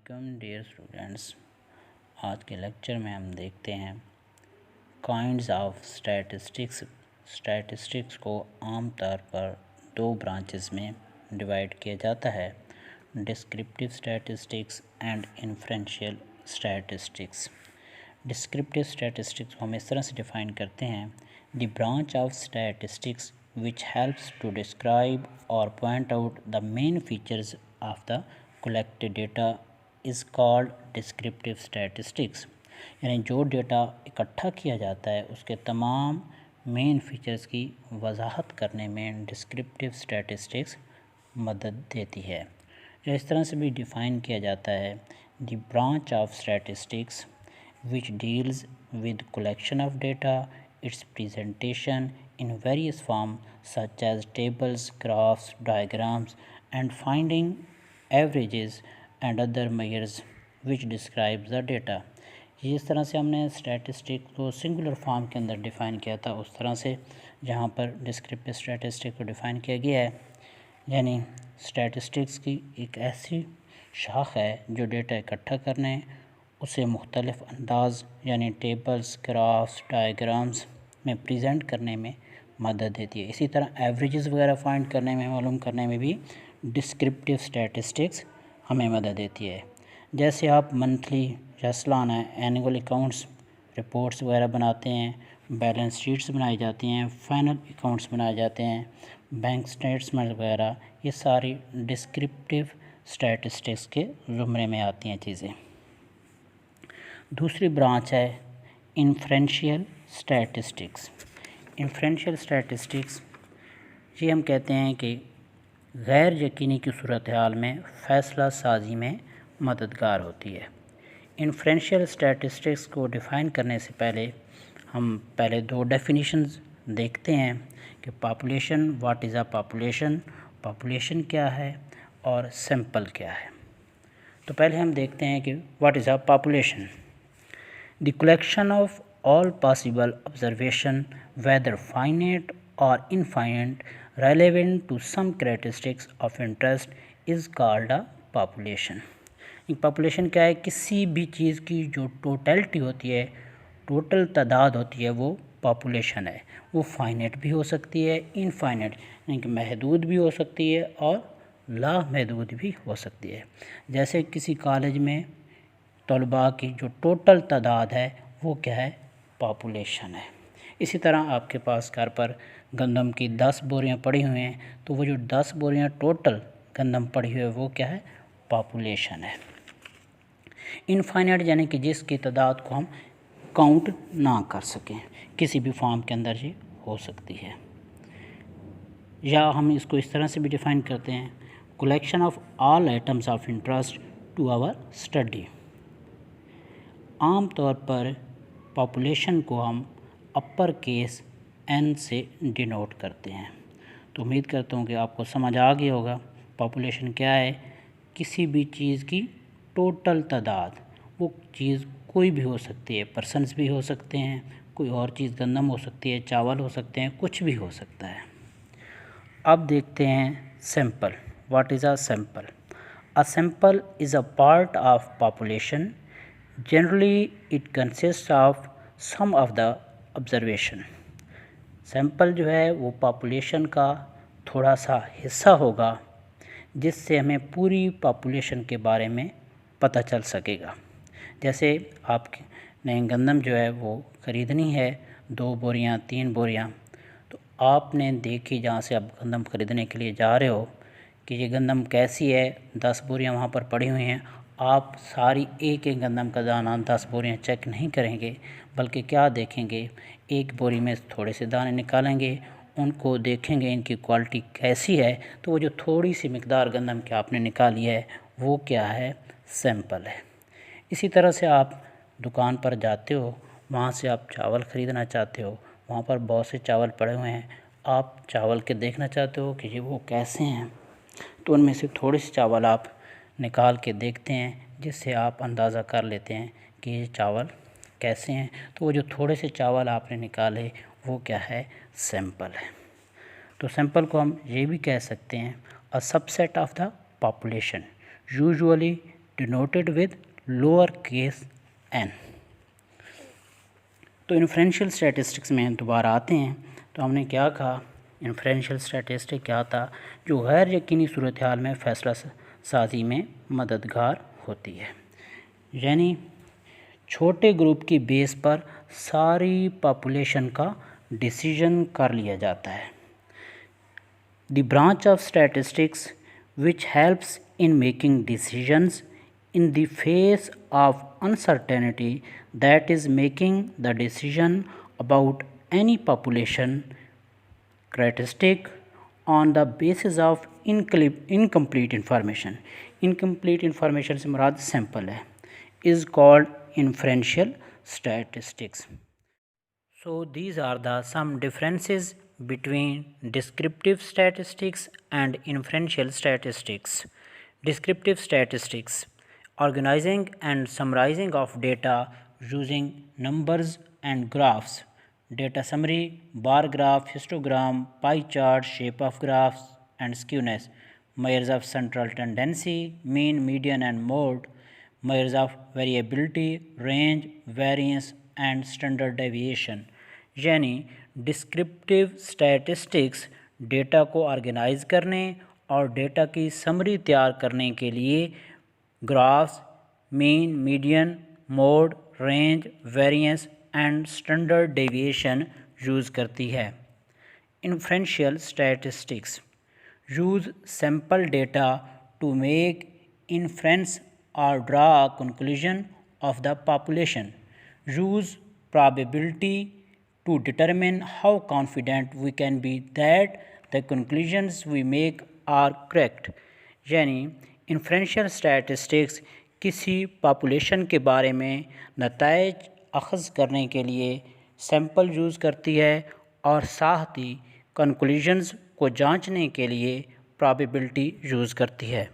वालेकुम dear students. आज के लेक्चर में हम देखते हैं काइंड्स ऑफ स्टैटिस्टिक्स। स्टैटिस्टिक्स को आमतौर पर दो ब्रांचेस में डिवाइड किया जाता है, descriptive statistics and inferential statistics. Descriptive statistics को हम इस तरह से डिफ़ाइन करते हैं, the branch of statistics which helps to describe और point out the main features of the collected data is called descriptive statistics. यानी जो डेटा इकट्ठा किया जाता है उसके तमाम मेन फीचर्स की वजाहत करने में डिस्क्रिप्टिव स्टैटिस्टिक्स मदद देती है। या इस तरह से भी डिफ़ाइन किया जाता है, the branch of statistics which deals with collection of data, its presentation in various forms such as tables, graphs, diagrams, and finding averages and other measures which describes the data। जिस तरह से हमने statistic को singular form के अंदर define किया था, उस तरह से जहाँ पर डिस्क्रिप्टिव स्टैटिस्टिक को डिफ़ाइन किया गया है, यानी स्टैटिस्टिक्स की एक ऐसी शाख है जो डेटा इकट्ठा करने, उसे मुख्तलिफ़ अंदाज़ यानी टेबल्स, ग्राफ्स, डायग्राम्स में प्रेजेंट करने में मदद देती है। इसी तरह एवरेजेस वगैरह फाइंड करने में, मालूम करने में भी डिस्क्रिप्टिव स्टैटिस्टिक्स हमें मदद देती है। जैसे आप मंथली या सालाना एनुअल अकाउंट्स रिपोर्ट्स वगैरह बनाते हैं, बैलेंस शीट्स बनाई जाती हैं, फाइनल अकाउंट्स बनाए जाते हैं, बैंक स्टेटमेंट वगैरह, ये सारी डिस्क्रिप्टिव स्टैटिस्टिक्स के ज़ुमरे में आती हैं चीज़ें। दूसरी ब्रांच है इन्फ्रेंशियल स्टैटिस्टिक्स। इन्फ्रेंशियल स्टैटिस्टिक्स ये हम कहते हैं कि गैर यकीनी की सूरत हाल में फ़ैसला साजी में मददगार होती है। इन्फ्रेंशियल स्टैटिस्टिक्स को डिफ़ाइन करने से पहले हम पहले दो डेफिनेशंस देखते हैं कि population, what is a population, population क्या है और सैंपल क्या है। तो पहले हम देखते हैं कि what is a population. The collection of all possible observation, whether finite or infinite, relevant to some characteristics of interest, is called a population। एक पॉपुलेशन क्या है? किसी भी चीज़ की जो टोटलिटी होती है, टोटल तादाद होती है, वो पॉपुलेशन है। वो फाइनेट भी हो सकती है, इनफाइनेट यानी कि महदूद भी हो सकती है और लामहदूद भी हो सकती है। जैसे किसी कॉलेज में तलबा की जो टोटल तादाद है वो क्या है? पॉपुलेशन है। इसी तरह आपके पास घर पर गंदम की 10 बोरियां पड़ी हुई हैं, तो वो जो 10 बोरियां टोटल गंदम पड़ी हुई है वो क्या है? पॉपुलेशन है। इनफाइनाइट यानी कि जिसकी तादाद को हम काउंट ना कर सकें, किसी भी फॉर्म के अंदर ये हो सकती है। या हम इसको इस तरह से भी डिफ़ाइन करते हैं, collection of all items of interest to our study. आम तौर पर पॉपुलेशन को हम अपर केस n से डिनोट करते हैं। तो उम्मीद करता हूँ कि आपको समझ आ गया होगा पॉपुलेशन क्या है। किसी भी चीज़ की टोटल तादाद, वो चीज़ कोई भी हो सकती है, पर्सन्स भी हो सकते हैं, कोई और चीज़ गंदम हो सकती है, चावल हो सकते हैं, कुछ भी हो सकता है। अब देखते हैं sample. What is a sample? A sample is a part of population. Generally, it consists of some of the observation। Sample जो है वो पॉपुलेशन का थोड़ा सा हिस्सा होगा जिससे हमें पूरी पॉपुलेशन के बारे में पता चल सकेगा। जैसे आपने गंदम जो है वो ख़रीदनी है, 2 बोरियां, 3 बोरियां, तो आपने देखी जहाँ से आप गंदम ख़रीदने के लिए जा रहे हो कि ये गंदम कैसी है, 10 बोरियां वहाँ पर पड़ी हुई हैं। आप सारी एक एक गंदम का दाना 10 बोरियां चेक नहीं करेंगे, बल्कि क्या देखेंगे, एक बोरी में थोड़े से दाने निकालेंगे, उनको देखेंगे इनकी क्वालिटी कैसी है। तो वो जो थोड़ी सी मिकदार गंदम की आपने निकाली है वो क्या है? सैंपल है। इसी तरह से आप दुकान पर जाते हो, वहाँ से आप चावल ख़रीदना चाहते हो, वहाँ पर बहुत से चावल पड़े हुए हैं, आप चावल के देखना चाहते हो कि ये वो कैसे हैं, तो उनमें से थोड़े से चावल आप निकाल के देखते हैं, जिससे आप अंदाज़ा कर लेते हैं कि ये चावल कैसे हैं। तो वो जो थोड़े से चावल आपने निकाले वो क्या है? सैंपल है। तो सैंपल को हम ये भी कह सकते हैं, a subset of the population usually denoted with lower case n। तो इन्फ्रेंशियल स्टैटिस्टिक्स में दोबारा आते हैं। तो हमने क्या कहा, इन्फ्रेंशियल स्टैटिस्टिक क्या था, जो गैर यकीनी सूरत हाल में फ़ैसला साजी में मददगार होती है, यानी छोटे ग्रुप की बेस पर सारी पॉपुलेशन का डिसीजन कर लिया जाता है। The branch of statistics which helps in making decisions in the face of uncertainty, that is making the decision about any population characteristic on the basis of incomplete information। incomplete information से मुराद sample है, is called inferential statistics। So these are the some differences between descriptive statistics and inferential statistics। Descriptive statistics, organizing and summarizing of data using numbers and graphs, data summary, bar graph, histogram, pie chart, shape of graphs and skewness, measures of central tendency, mean, median and mode, measures of variability, range, variance and standard deviation। यानी descriptive statistics data को organise करने और data की summary तैयार करने के लिए graphs, mean, median, mode, range, variance and standard deviation use करती है। Inferential statistics use sample data to make inference और draw a conclusion of the population, use probability to determine how confident we can be that the conclusions we make are correct। यानी inferential statistics किसी population के बारे में नताइज अख़ज़ करने के लिए sample use करती है और साथ ही कंक्लूजन्स को जांचने के लिए प्रोबेबिलिटी यूज़ करती है।